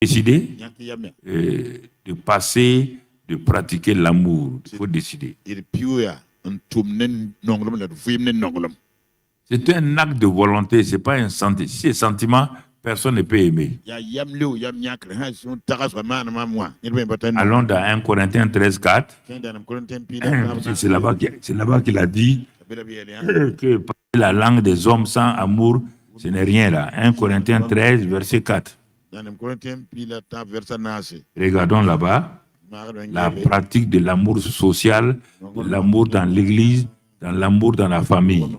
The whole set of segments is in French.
décider de passer, de pratiquer l'amour. Il faut décider. C'est un acte de volonté, ce n'est pas un sentiment. Si c'est sentiment, personne ne peut aimer. Allons dans 1 Corinthiens 13, 4. C'est là-bas qu'il a dit que parler la langue des hommes sans amour, ce n'est rien là. 1 Corinthiens 13, verset 4. Regardons là-bas la pratique de l'amour social, de l'amour dans l'église, dans l'amour dans la famille.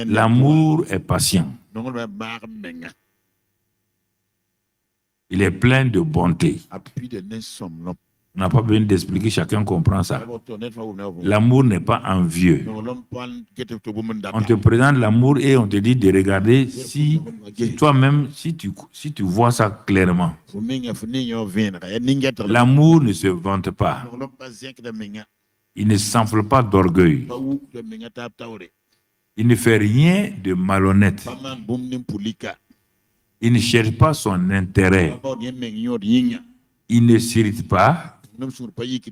L'amour est patient. Il est plein de bonté. On n'a pas besoin d'expliquer, chacun comprend ça. L'amour n'est pas envieux. On te présente l'amour et on te dit de regarder si toi-même, si tu vois ça clairement. L'amour ne se vante pas. Il ne s'enfle pas d'orgueil. Il ne fait rien de malhonnête. Il ne cherche pas son intérêt. Il ne s'irrite pas.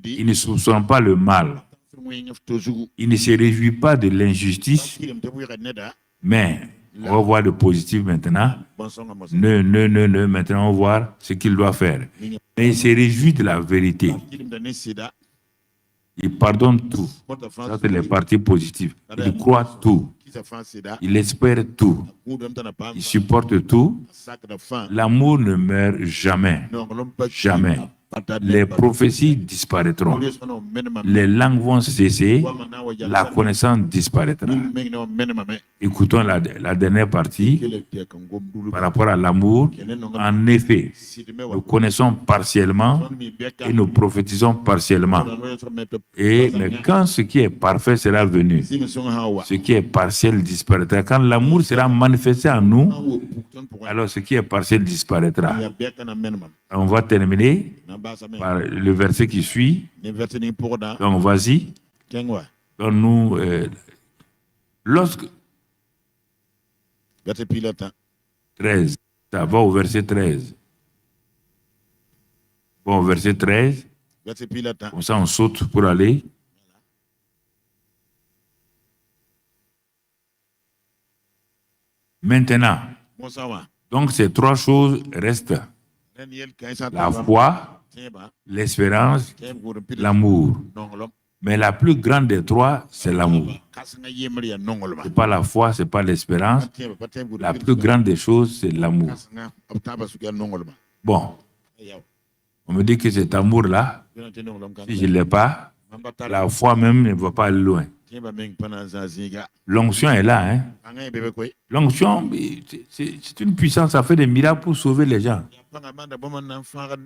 Il ne soupçonne pas le mal. Il ne se réjouit pas de l'injustice. Mais on va voir le positif maintenant. Maintenant on va voir ce qu'il doit faire. Mais il se réjouit de la vérité. Il pardonne tout. Ça, c'est les parties positives. Il croit tout. Il espère tout. Il supporte tout. L'amour ne meurt jamais. Jamais. Les prophéties disparaîtront. Les langues vont cesser. La connaissance disparaîtra. Écoutons la dernière partie par rapport à l'amour. En effet, nous connaissons partiellement et nous prophétisons partiellement. Mais quand ce qui est parfait sera venu, ce qui est partiel disparaîtra. Quand l'amour sera manifesté en nous, alors ce qui est partiel disparaîtra. On va terminer par le verset qui suit. Donc, vas-y. Donc, nous, lorsque... 13. Ça va au verset 13. Bon, verset 13. Comme ça, on saute pour aller. Maintenant, donc ces trois choses restent. La foi, l'espérance, l'amour. Mais la plus grande des trois, c'est l'amour. Ce n'est pas la foi, ce n'est pas l'espérance. La plus grande des choses, c'est l'amour. Bon, on me dit que cet amour-là, si je ne l'ai pas, la foi même ne va pas aller loin. L'onction est là. Hein? L'onction, c'est une puissance, ça fait des miracles pour sauver les gens.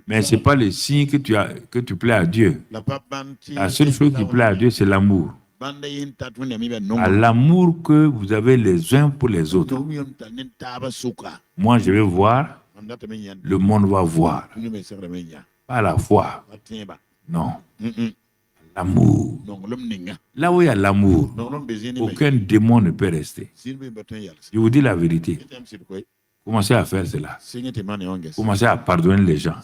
Mais ce n'est pas le signe que tu plais à Dieu. La seule chose qui plaît à Dieu, c'est l'amour. À l'amour que vous avez les uns pour les autres. Moi, je vais voir, le monde va voir. Pas la foi. Non. L'amour. Là où il y a l'amour, aucun démon ne peut rester. Je vous dis la vérité. Commencez à faire cela. Commencez à pardonner les gens.